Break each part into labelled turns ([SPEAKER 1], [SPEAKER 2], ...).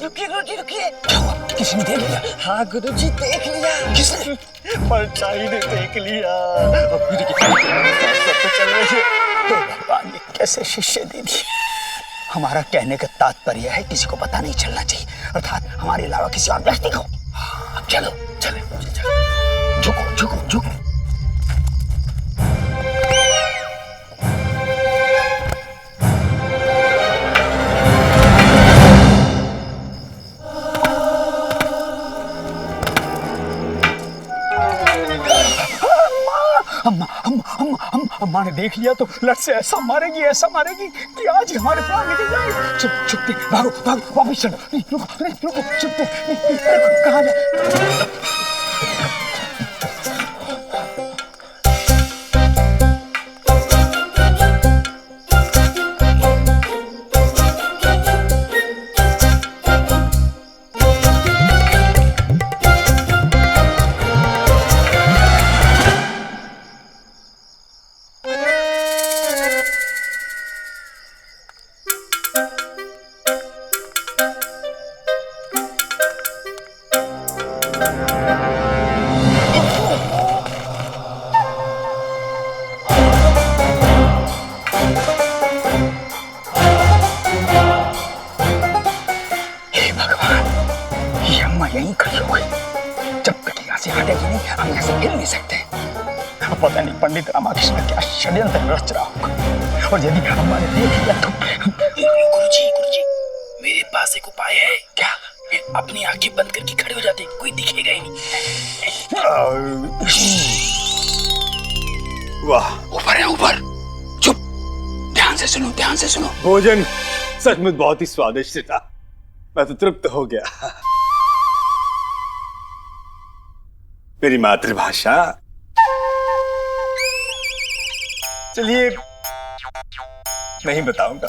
[SPEAKER 1] रुकिए गुरुजी रुकिए।
[SPEAKER 2] क्या हुआ? किसी ने देख लिया?
[SPEAKER 1] हाँ गुरुजी देख लिया।
[SPEAKER 2] किसने?
[SPEAKER 1] परछाई ने देख लिया। अब गुरु की चल रही है।
[SPEAKER 2] हे भगवान, ये कैसे शिष्य दे दिए। हमारा कहने का तात्पर्य है किसी को पता नहीं चलना चाहिए, अर्थात हमारे अलावा किसी और व्यक्ति को। अब चलो चलो, झुको झुको झुको। अम्मा ने देख लिया तो लट से ऐसा मारेगी कि आज हमारे प्राण निकल जाएंगे। चुपते भागो भागो, वापस चलो। रुको चुपते, कहाँ जा? यहीं खड़ी हो गई। जब तक यहाँ से हटेगी नहीं, हम यहाँ से हिल नहीं सकते। पता नहीं पंडित रामाकृष्ण क्या षड्यंत्र रच रहा होगा, और यदि अम्मा ने देख लिया तो। गुरुजी, मेरे पास एक उपाय है। क्या? अपनी आंखें बंद करके खड़े हो जाते, कोई दिखेगा ही नहीं।
[SPEAKER 3] वाह,
[SPEAKER 2] ऊपर है ऊपर। चुप, ध्यान से सुनो।
[SPEAKER 3] भोजन सचमुच बहुत ही स्वादिष्ट था। मैं तो तृप्त हो गया। मेरी मातृभाषा। चलिए, नहीं बताऊंगा।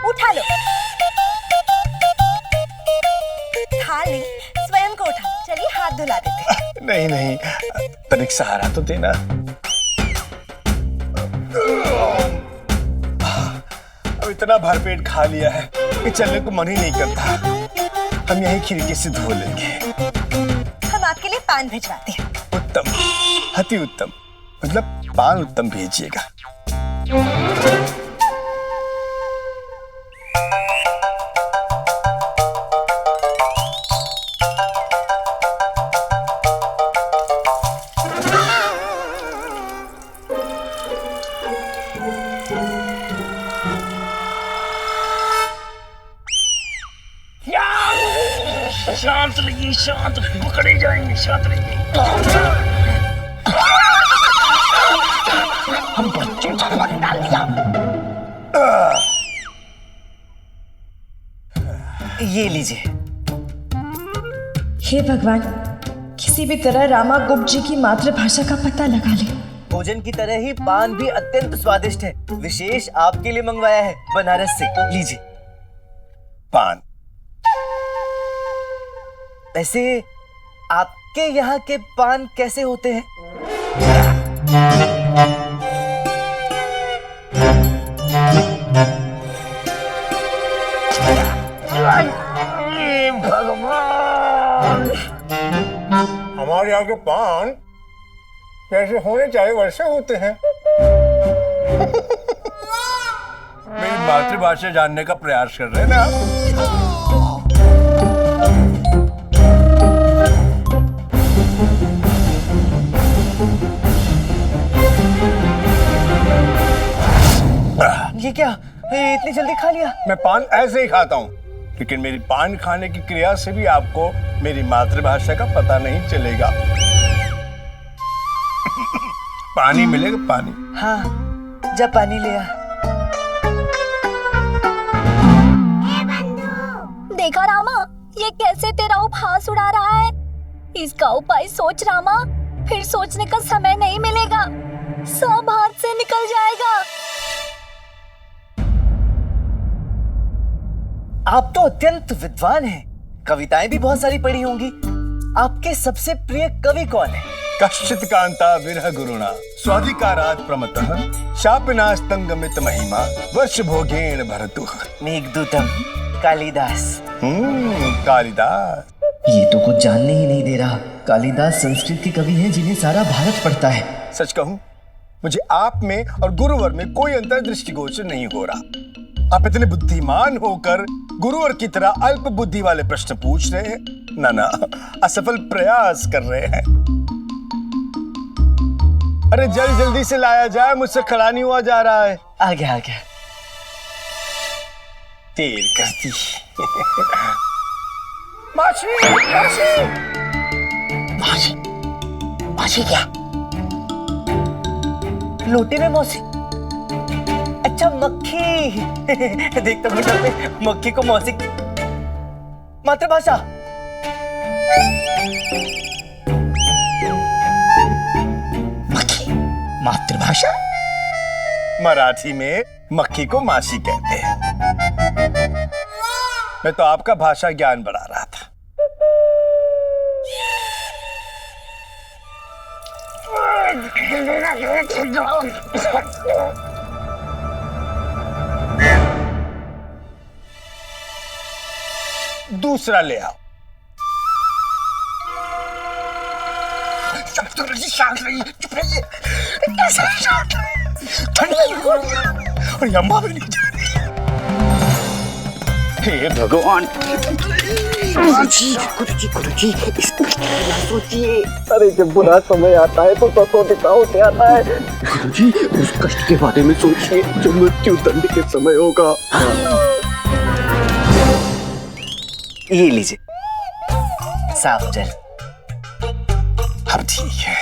[SPEAKER 4] उठा लो थाली, स्वयं को उठा। चलिए हाथ धुला देते।
[SPEAKER 3] नहीं, तनिक सहारा तो देना। अब इतना भरपेट खा लिया है कि चलने को मन ही नहीं करता। हम यहीं खिड़की से धो लेंगे।
[SPEAKER 4] हम आपके लिए पान भिजवाते हैं।
[SPEAKER 3] उत्तम, अति उत्तम। मतलब पान उत्तम भेजिएगा।
[SPEAKER 2] शांत रहिए, पकड़े जाएंगे। शांत रहिए। हम बच्चे भगवान डाल दिया।
[SPEAKER 1] ये लीजिए।
[SPEAKER 5] हे भगवान, किसी भी तरह रामा गुप्त जी की मातृभाषा का पता लगा ले।
[SPEAKER 1] भोजन की तरह ही पान भी अत्यंत स्वादिष्ट है। विशेष आपके लिए मंगवाया है बनारस से। लीजिए।
[SPEAKER 3] पान।
[SPEAKER 1] वैसे आपके यहाँ के पान कैसे होते हैं?
[SPEAKER 2] भगवान,
[SPEAKER 3] हमारे यहाँ के पान जैसे होने चाहिए वैसे होते हैं। मेरी मातृभाषा जानने का प्रयास कर रहे हैं ना आप?
[SPEAKER 1] ये क्या? इतनी जल्दी खा लिया?
[SPEAKER 3] मैं पान ऐसे ही खाता हूँ, लेकिन मेरी पान खाने की क्रिया से भी आपको मेरी मातृभाषा का पता नहीं चलेगा। पानी मिलेगा? पानी।
[SPEAKER 1] हाँ, जब पानी ले आ।
[SPEAKER 4] देखा रामा, ये कैसे तेरा उपहास उड़ा रहा है। इसका उपाय सोच रामा, फिर सोचने का समय नहीं मिलेगा, सब हाथ से निकल जाएगा।
[SPEAKER 1] आप तो अत्यंत विद्वान हैं, कविताएं भी बहुत सारी पढ़ी होंगी। आपके सबसे प्रिय कवि कौन है?
[SPEAKER 3] कश्चित् कांता विरह गुरुणा स्वाधिकारात् प्रमतः शापनास्तंगमित महिमा वर्ष भोगेण भरतुः।
[SPEAKER 1] मेघदूतम कालिदास।
[SPEAKER 3] कालिदास।
[SPEAKER 1] ये तो कुछ जानने ही नहीं दे रहा। कालिदास संस्कृत के कवि हैं जिन्हें सारा भारत पढ़ता है।
[SPEAKER 3] सच कहूं, मुझे आप में और गुरुवर में कोई अंतर दृष्टिगोचर नहीं हो रहा। आप इतने बुद्धिमान होकर गुरुवर की तरह अल्प बुद्धि वाले प्रश्न पूछ रहे हैं। ना, असफल प्रयास कर रहे हैं। अरे जल्दी से लाया जाए, मुझसे खड़ा नहीं हुआ जा रहा है।
[SPEAKER 1] आ गया।
[SPEAKER 3] देर कर दी। मासी क्या?
[SPEAKER 1] लोटे में मौसी। अच्छा मक्खी। देखता बेटा पे मक्खी को मौसी। मातृभाषा।
[SPEAKER 2] मक्खी मातृभाषा?
[SPEAKER 3] मराठी में मक्खी को मासी कहते हैं। मैं तो आपका भाषा ज्ञान बढ़ा रहा था। दूसरा ले आओ। और अम्मा भी नहीं जा रही।
[SPEAKER 2] हे भगवान।
[SPEAKER 6] गुरुजी इसको ना सोचिए। अरे जब बुरा समय आता है तो ससोदिता होते आता है। गुरुजी उस कष्ट के बारे में सोचिए जो मृत्यु दंड के समय होगा।
[SPEAKER 1] ये लीजिए साफ जल।
[SPEAKER 3] अब ठीक है।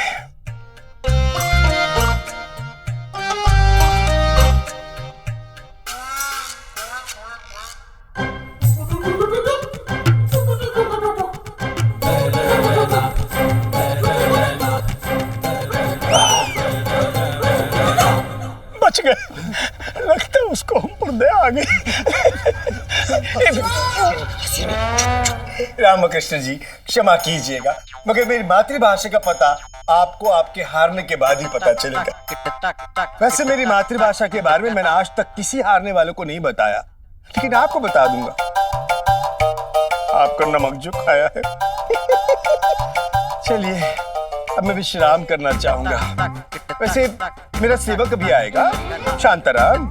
[SPEAKER 3] बच गए। लगता है उसको हम पर्दे आ गए। रामकृष्ण जी क्षमा कीजिएगा, मगर मेरी मातृभाषा का पता आपको आपके हारने के बाद ही पता चलेगा। वैसे मेरी मातृभाषा के बारे में मैंने आज तक किसी हारने वालों को नहीं बताया, लेकिन आपको बता दूंगा। आपका नमक जो खाया है। चलिए अब मैं विश्राम करना चाहूंगा। वैसे मेरा सेवक भी आएगा, शांताराम,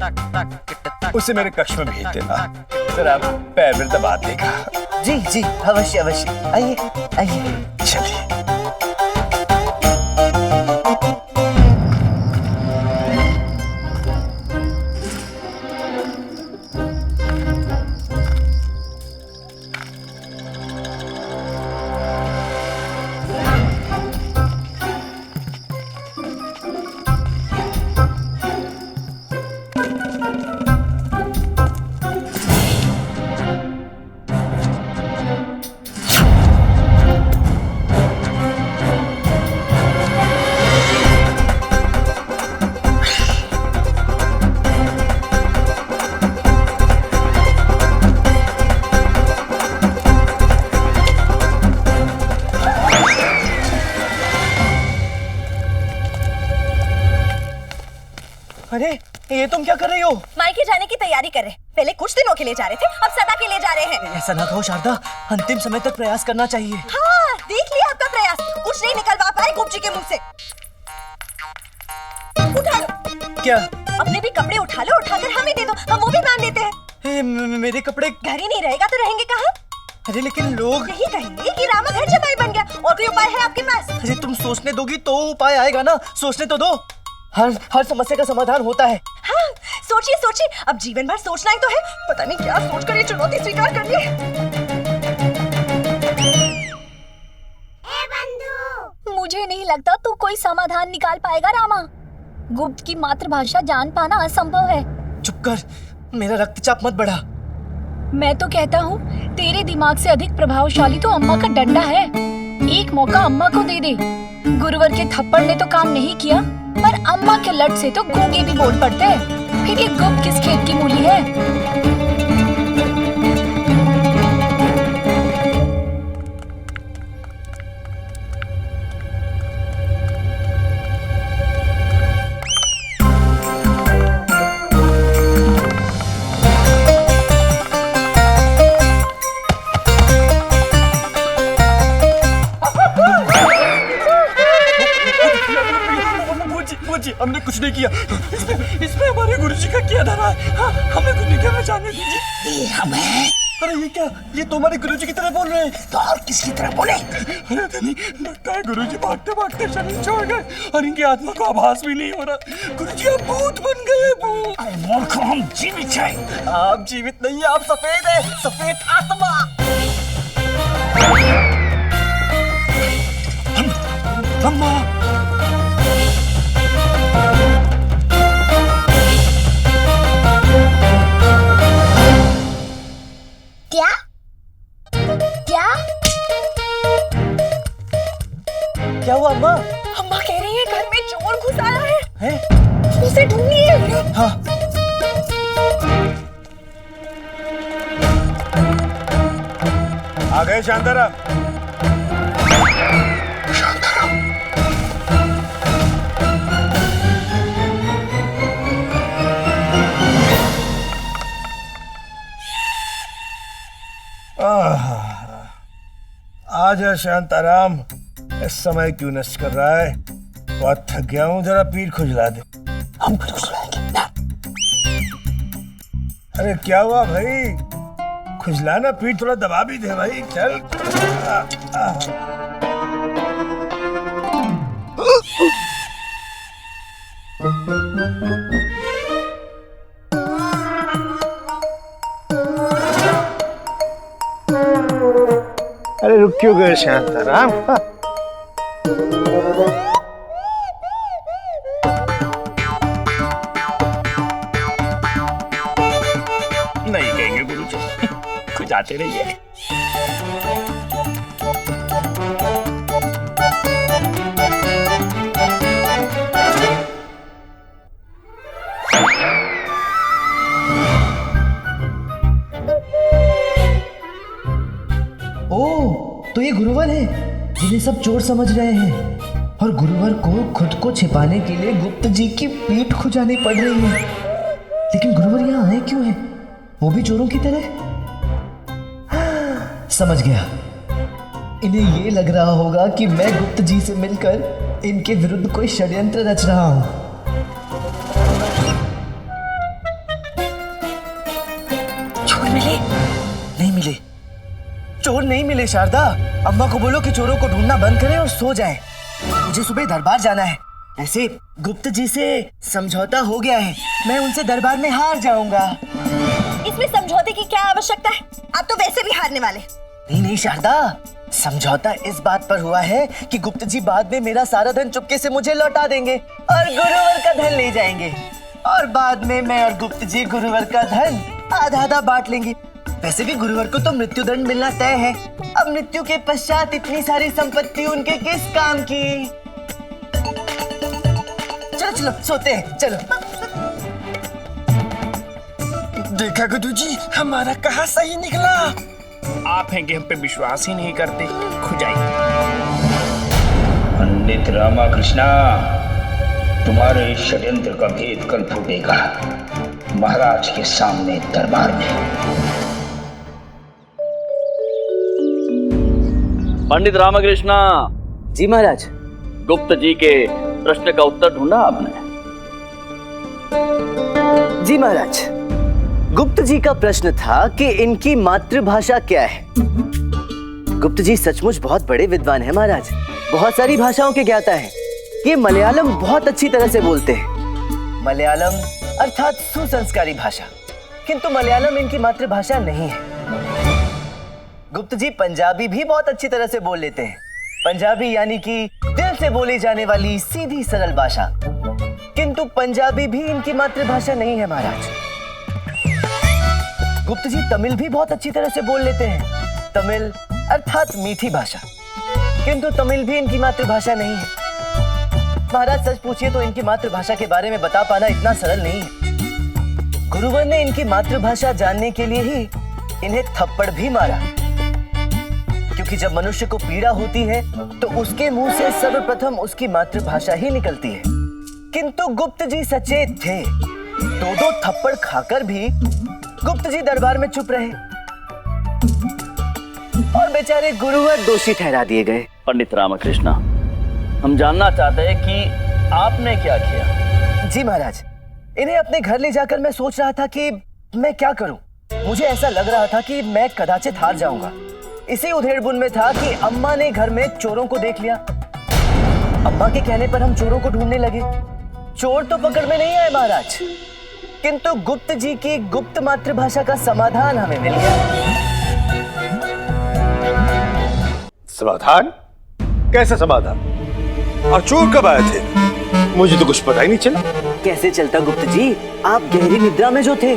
[SPEAKER 3] उसे मेरे कक्ष में भेज देना। जरा पैर में दबा देगा।
[SPEAKER 1] जी अवश्य। आइए।
[SPEAKER 3] चलिए।
[SPEAKER 1] अरे ये तुम क्या कर रही हो?
[SPEAKER 7] मायके जाने की तैयारी कर रहे। पहले कुछ दिनों के लिए जा रहे थे, अब सदा के लिए जा रहे हैं।
[SPEAKER 1] ऐसा ना कहो शारदा, अंतिम समय तक प्रयास करना चाहिए।
[SPEAKER 7] हाँ, देख लिया आपका प्रयास, कुछ नहीं निकल पा पाए गुप्त जी के मुंह से। उठा लो।
[SPEAKER 1] क्या?
[SPEAKER 7] अपने भी कपड़े उठा लो, उठाकर हमें दे दो, हम वो भी बांध देते हैं।
[SPEAKER 1] मेरे कपड़े
[SPEAKER 7] घर ही नहीं रहेगा तो रहेंगे कहाँ?
[SPEAKER 1] अरे लेकिन लोग
[SPEAKER 7] यही कहेंगे कि रामा घर जमाई बन गया। और कोई उपाय है आपके पास?
[SPEAKER 1] अरे तुम सोचने दोगी तो उपाय आएगा ना, सोचने तो दो। हर समस्या का समाधान होता है।
[SPEAKER 7] हाँ, सोचिए, अब जीवन भर सोचना ही तो है। पता नहीं क्या सोचकर ये चुनौती स्वीकार कर ली।
[SPEAKER 4] मुझे नहीं लगता तू कोई समाधान निकाल पाएगा रामा। गुप्त की मातृभाषा जान पाना असंभव है।
[SPEAKER 1] चुप कर, मेरा रक्तचाप मत बढ़ा।
[SPEAKER 4] मैं तो कहता हूँ तेरे दिमाग से अधिक प्रभावशाली तो अम्मा का डंडा है। एक मौका अम्मा को दे दे। गुरुवर के थप्पड़ ने तो काम नहीं किया, पर अम्मा के लट से तो गूंगे भी बोल पड़ते हैं। फिर ये गुप्त किस खेत की मूली है?
[SPEAKER 2] कुछ नहीं किया। इसमें हमारे गुरुजी का क्या धरा है? हाँ, हमें कुछ नहीं किया, हमें जाने दीजिए।
[SPEAKER 6] हमें
[SPEAKER 2] अरे ये क्या, ये तो हमारे गुरुजी की तरह बोल रहे हैं।
[SPEAKER 6] तो और किसकी तरह बोले?
[SPEAKER 2] अरे नहीं, लगता है गुरुजी भागते भागते शरीर छोड़ गए और इनकी आत्मा को आभास भी नहीं हो रहा। गुरुजी आप भूत बन गए, भूत।
[SPEAKER 6] अरे मूर्ख, हम जीवित हैं।
[SPEAKER 1] आप जीवित नहीं, आप सफेद है, सफेद आत्मा।
[SPEAKER 2] अम्मा,
[SPEAKER 4] क्या क्या
[SPEAKER 1] क्या हुआ अम्मा?
[SPEAKER 7] अम्मा कह रही है घर में चोर घुस आया है,
[SPEAKER 1] हैं?
[SPEAKER 7] उसे ढूंढिए।
[SPEAKER 1] हाँ।
[SPEAKER 3] आ गए शांताराम। आजा शांताराम, इस समय क्यों नष्ट कर रहा है? बहुत थक गया हूँ, जरा पीठ खुजला दे।
[SPEAKER 6] हम फिर खुजलाएंगे ना।
[SPEAKER 3] अरे क्या हुआ भाई? खुजलाना, पीठ थोड़ा दबा भी दे भाई, चल। अरे रुक क्यों गए शांताराम?
[SPEAKER 2] नहीं कहेंगे गुरुजी, कुछ आते रहिए।
[SPEAKER 1] ओह, तो ये गुरुवर है जिन्हें सब चोर समझ रहे हैं, और गुरुवर को खुद को छिपाने के लिए गुप्त जी की पीठ खुजानी पड़ रही है। लेकिन गुरुवर यहाँ आए क्यों हैं? वो भी चोरों की तरह? समझ गया, इन्हें ये लग रहा होगा कि मैं गुप्त जी से मिलकर इनके विरुद्ध कोई षड्यंत्र रच रहा हूं। चोर मिले? नहीं मिले, चोर नहीं मिले। शारदा, अम्मा को बोलो कि चोरों को ढूंढना बंद करें और सो जाएं। मुझे सुबह दरबार जाना है। ऐसे गुप्त जी से समझौता हो गया है, मैं उनसे दरबार में हार जाऊंगा।
[SPEAKER 7] इसमें समझौते की क्या आवश्यकता है? आप तो वैसे भी हारने वाले।
[SPEAKER 1] नहीं नहीं शारदा, समझौता इस बात पर हुआ है कि गुप्त जी बाद में मेरा सारा धन चुपके से मुझे लौटा देंगे और गुरुवर का धन ले जाएंगे, और बाद में मैं और गुप्त जी गुरुवर का धन आधा आधा बांट लेंगे। वैसे भी गुरुवर को तो मृत्युदंड मिलना तय है। अब मृत्यु के पश्चात इतनी सारी संपत्ति उनके किस काम की? चलो चलो सोते हैं, चलो।
[SPEAKER 2] देखा गुरुजी, हमारा कहा सही निकला। आप हैं कि हम पे विश्वास ही नहीं करते। खुजाइए।
[SPEAKER 8] पंडित रामाकृष्णा, तुम्हारे षड्यंत्र का भेद कल फूटेगा, महाराज के सामने दरबार में।
[SPEAKER 9] पंडित रामकृष्णा।
[SPEAKER 1] जी महाराज।
[SPEAKER 9] गुप्त जी के प्रश्न का उत्तर ढूंढा आपने?
[SPEAKER 1] जी महाराज, गुप्त जी का प्रश्न था कि इनकी मातृभाषा क्या है। गुप्त जी सचमुच बहुत बड़े विद्वान हैं महाराज, बहुत सारी भाषाओं के ज्ञाता हैं। ये मलयालम बहुत अच्छी तरह से बोलते हैं। मलयालम अर्थात सुसंस्कारी भाषा, किंतु मलयालम इनकी मातृभाषा नहीं है। गुप्त जी पंजाबी भी बहुत अच्छी तरह से बोल लेते हैं। पंजाबी यानी कि दिल से बोली जाने वाली सीधी सरल भाषा, किंतु पंजाबी भी इनकी मातृभाषा नहीं है महाराज। गुप्त जी तमिल भी बहुत अच्छी तरह से बोल लेते हैं। तमिल अर्थात मीठी भाषा, किंतु तमिल भी इनकी मातृभाषा नहीं है। महाराज सच पूछिए तो इनकी मातृभाषा के बारे में बता पाना इतना सरल नहीं है। गुरुवर ने इनकी मातृभाषा जानने के लिए ही इन्हें थप्पड़ भी मारा, क्योंकि जब मनुष्य को पीड़ा होती है तो उसके मुंह से सर्वप्रथम उसकी मातृभाषा ही निकलती है। किंतु गुप्त जी सचेत थे, दो थप्पड़ खाकर भी गुप्त जी दरबार में चुप रहे और बेचारे गुरुवर दोषी ठहरा दिए गए।
[SPEAKER 9] पंडित रामकृष्णा, हम जानना चाहते हैं कि आपने क्या किया।
[SPEAKER 1] जी महाराज, इन्हें अपने घर ले जाकर मैं सोच रहा था कि मैं क्या करूं। मुझे ऐसा लग रहा था कि मैं कदाचित हार जाऊंगा। इसी उधेड़बुन में था कि अम्मा ने घर में चोरों को देख लिया। अम्मा के कहने पर हम चोरों को ढूंढने लगे। चोर तो पकड़ में नहीं आए महाराज, किंतु गुप्त जी की गुप्त मातृभाषा का समाधान हमें मिल गया।
[SPEAKER 3] समाधान? कैसा समाधान? और चोर कब आए थे? मुझे तो कुछ पता ही नहीं चला।
[SPEAKER 1] कैसे चलता गुप्त जी, आप गहरी निद्रा में जो थे।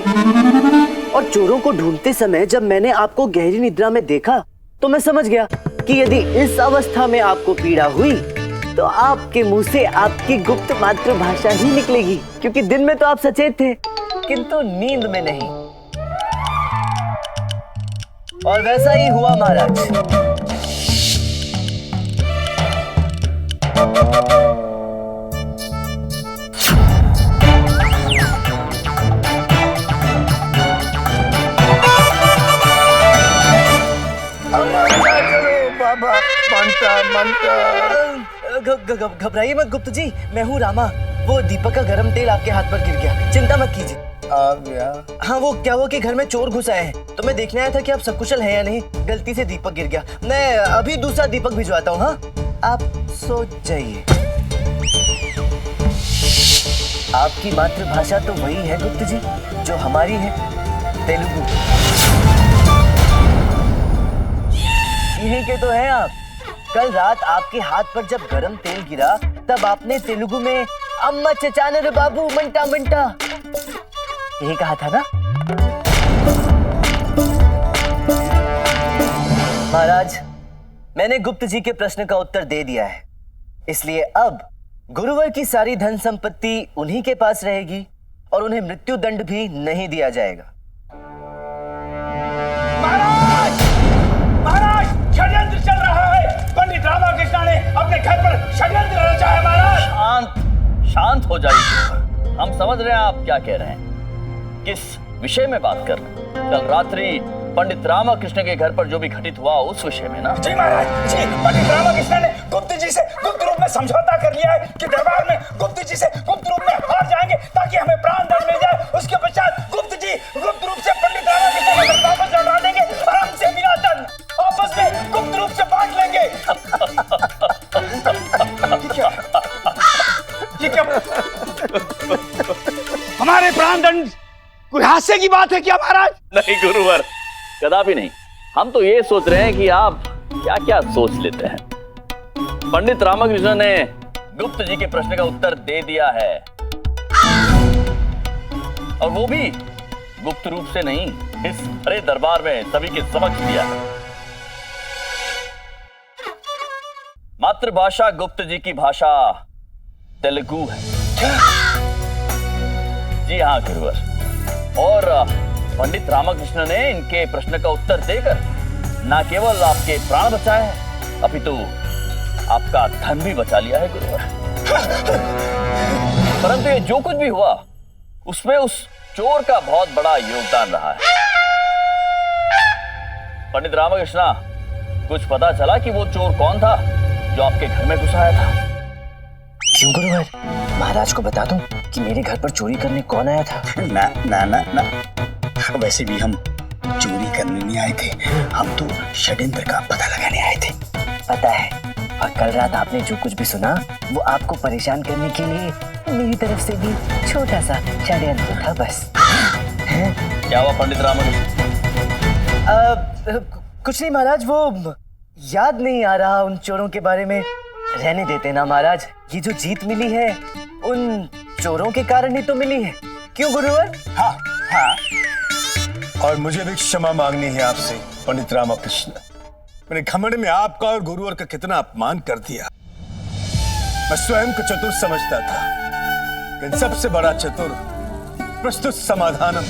[SPEAKER 1] और चोरों को ढूंढते समय जब मैंने आपको गहरी निद्रा में देखा तो मैं समझ गया कि यदि इस अवस्था में आपको पीड़ा हुई तो आपके मुंह से आपकी गुप्त मातृभाषा ही निकलेगी, क्योंकि दिन में तो आप सचेत थे किंतु नींद में नहीं। और वैसा ही हुआ महाराज। घबराइए मत गुप्त जी, मैं हूँ रामा। वो दीपक का गरम तेल आपके हाथ पर गिर गया, चिंता मत कीजिए।
[SPEAKER 3] आ गया।
[SPEAKER 1] हाँ, वो क्या हुआ कि घर में चोर घुस आए हैं, तो मैं देखने आया था कि आप सकुशल हैं या नहीं। गलती से दीपक गिर गया। मैं अभी दूसरा दीपक भिजवाता हूँ। हाँ, आप सो जाइए। आपकी मातृभाषा तो वही है गुप्त जी जो हमारी है, तेलुगु। यही के तो हैं आप। कल रात आपके हाथ पर जब गरम तेल गिरा तब आपने तेलुगु में अम्मा चचाने रे बाबू मंटा मंटा यही कहा था ना महाराज। मैंने गुप्त जी के प्रश्न का उत्तर दे दिया है, इसलिए अब गुरुवर की सारी धन संपत्ति उन्हीं के पास रहेगी और उन्हें मृत्यु दंड भी नहीं दिया जाएगा।
[SPEAKER 8] षड्यंत्र चल रहा है। पंडित रामाकृष्ण ने अपने घर पर षड्यंत्र रचा है महाराज।
[SPEAKER 9] शांत हो जाइए। हम समझ रहे हैं आप क्या कह रहे हैं, किस विषय में बात कर रहे हैं। कल रात्रि पंडित रामाकृष्ण के घर पर जो भी घटित हुआ उस विषय में ना?
[SPEAKER 8] जी महाराज जी। पंडित रामाकृष्ण ने गुप्त जी से गुप्त रूप में समझौता कर लिया है कि दरबार में गुप्त जी से गुप्त रूप में हार जाएंगे ताकि हमें प्राण दंड मिल जाए। उसके पश्चात गुप्त जी गुप्त रूप से पंडित रामाकृष्ण के घर वापस लौटा देंगे और हमसे बिना दंड आपस में गुप्त रूप से बांट लेंगे। ये क्या हमारे प्राण दंड कोई हास्य की बात है क्या महाराज?
[SPEAKER 9] नहीं गुरुवर, कदापि नहीं। हम तो ये सोच रहे हैं कि आप क्या क्या सोच लेते हैं। पंडित रामाकृष्ण ने गुप्त जी के प्रश्न का उत्तर दे दिया है, और वो भी गुप्त रूप से नहीं, इस बड़े दरबार में सभी के समक्ष दिया है। मातृभाषा गुप्त जी की भाषा तेलुगु है। जी हाँ गुरुवर। और पंडित रामाकृष्ण ने इनके प्रश्न का उत्तर देकर न केवल आपके प्राण बचाए हैं, अपितु आपका धन भी बचा लिया है गुरुवर। परंतु ये जो कुछ भी हुआ उसमें उस चोर का बहुत बड़ा योगदान रहा है। पंडित रामाकृष्ण, कुछ पता चला कि वो चोर कौन था जो आपके घर में घुस आया था?
[SPEAKER 1] क्यों गुरुवर, महाराज को बता दूं कि मेरे घर पर चोरी करने कौन आया था?
[SPEAKER 2] ना ना ना ना, वैसे भी हम चोरी करने नहीं आए थे, हम तो षड्यंत्र का पता लगाने आए थे।
[SPEAKER 1] पता है, और कल रात आपने जो कुछ भी सुना वो आपको परेशान करने के लिए मेरी तरफ से भी छोटा सा षड्यंत्र था बस।
[SPEAKER 9] क्या हुआ पंडित रामाकृष्ण?
[SPEAKER 1] कुछ नहीं महाराज, वो याद नहीं आ रहा उन चोरों के बारे में। रहने देते ना महाराज, ये जो जीत मिली है उन चोरों के कारण ही तो मिली है। क्यों गुरुवर?
[SPEAKER 3] हाँ हाँ। और मुझे भी क्षमा मांगनी है आपसे पंडित रामाकृष्ण। मैंने घमंड में आपका और गुरुवर का कितना अपमान कर दिया। मैं स्वयं को चतुर समझता था, लेकिन सबसे बड़ा चतुर प्रस्तुत समाधानम,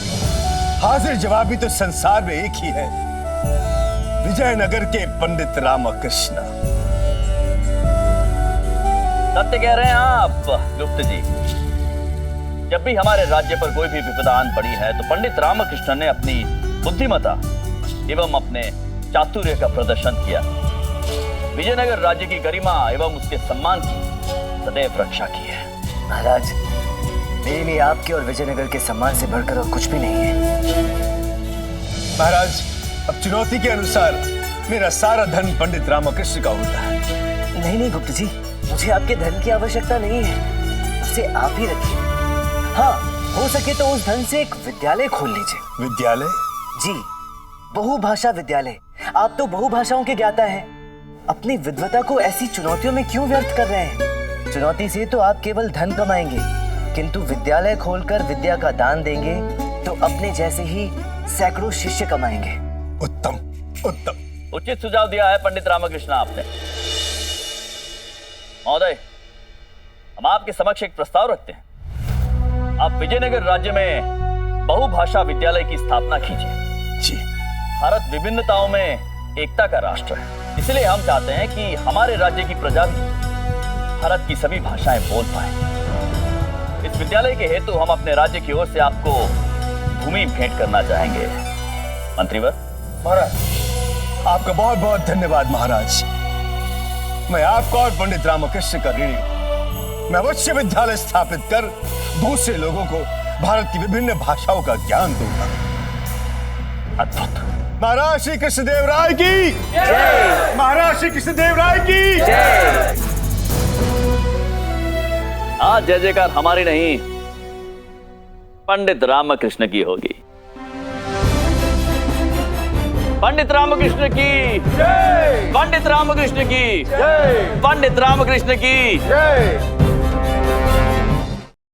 [SPEAKER 3] हाजिर जवाबी तो संसार में एक ही है, विजयनगर के पंडित रामाकृष्ण।
[SPEAKER 9] सत्य कह रहे हैं आप गुप्त जी। जब भी हमारे राज्य पर कोई भी विपदा आन पड़ी है तो पंडित रामाकृष्ण ने अपनी बुद्धिमता एवं अपने चातुर्य का प्रदर्शन किया। विजयनगर राज्य की गरिमा एवं उसके सम्मान की सदैव रक्षा की है।
[SPEAKER 1] महाराज, मेरे लिए आपके और विजयनगर के सम्मान से बढ़कर और कुछ भी नहीं है।
[SPEAKER 3] महाराज, अब चुनौती के अनुसार मेरा सारा धन पंडित रामकृष्ण का होता है।
[SPEAKER 1] नहीं नहीं गुप्त जी, मुझे आपके धन की आवश्यकता नहीं है, उसे आप ही रखिए। हाँ, हो सके तो उस धन से एक विद्यालय खोल लीजिए।
[SPEAKER 3] विद्यालय?
[SPEAKER 1] जी, बहुभाषा विद्यालय। आप तो बहुभाषाओं के ज्ञाता हैं। अपनी विद्वता को ऐसी चुनौतियों में क्यों व्यर्थ कर रहे हैं? चुनौती से तो आप केवल धन कमाएंगे, किंतु विद्यालय खोलकर विद्या का दान देंगे तो अपने जैसे ही सैकड़ों शिष्य कमाएंगे।
[SPEAKER 3] उत्तम, उत्तम।
[SPEAKER 9] उचित सुझाव दिया है पंडित रामकृष्ण आपने। महोदय, हम आपके समक्ष एक प्रस्ताव रखते हैं। आप विजयनगर राज्य में बहुभाषा विद्यालय की स्थापना कीजिए।
[SPEAKER 3] जी।
[SPEAKER 9] भारत विभिन्नताओं में एकता का राष्ट्र है, इसलिए हम चाहते हैं कि हमारे राज्य की प्रजा भी भारत की सभी भाषाएं बोल पाए। इस विद्यालय के हेतु हम अपने राज्य की ओर से आपको भूमि भेंट करना चाहेंगे। मंत्रीवर।
[SPEAKER 3] महाराज, आपका बहुत बहुत धन्यवाद महाराज। मैं आपका और पंडित रामकृष्ण का ऋणी हूं। मैं अवश्य विद्यालय स्थापित कर दूसरे लोगों को भारत की विभिन्न भाषाओं का ज्ञान दूंगा।
[SPEAKER 9] अद्भुत।
[SPEAKER 3] महाराज श्री कृष्णदेव राय की
[SPEAKER 1] जय।
[SPEAKER 3] महाराज श्री कृष्णदेव राय की
[SPEAKER 1] जय।
[SPEAKER 9] आज जय जयकार हमारी नहीं, पंडित रामकृष्ण की होगी। पंडित रामकृष्ण की जय। पंडित रामकृष्ण की जय। पंडित रामकृष्ण की जय।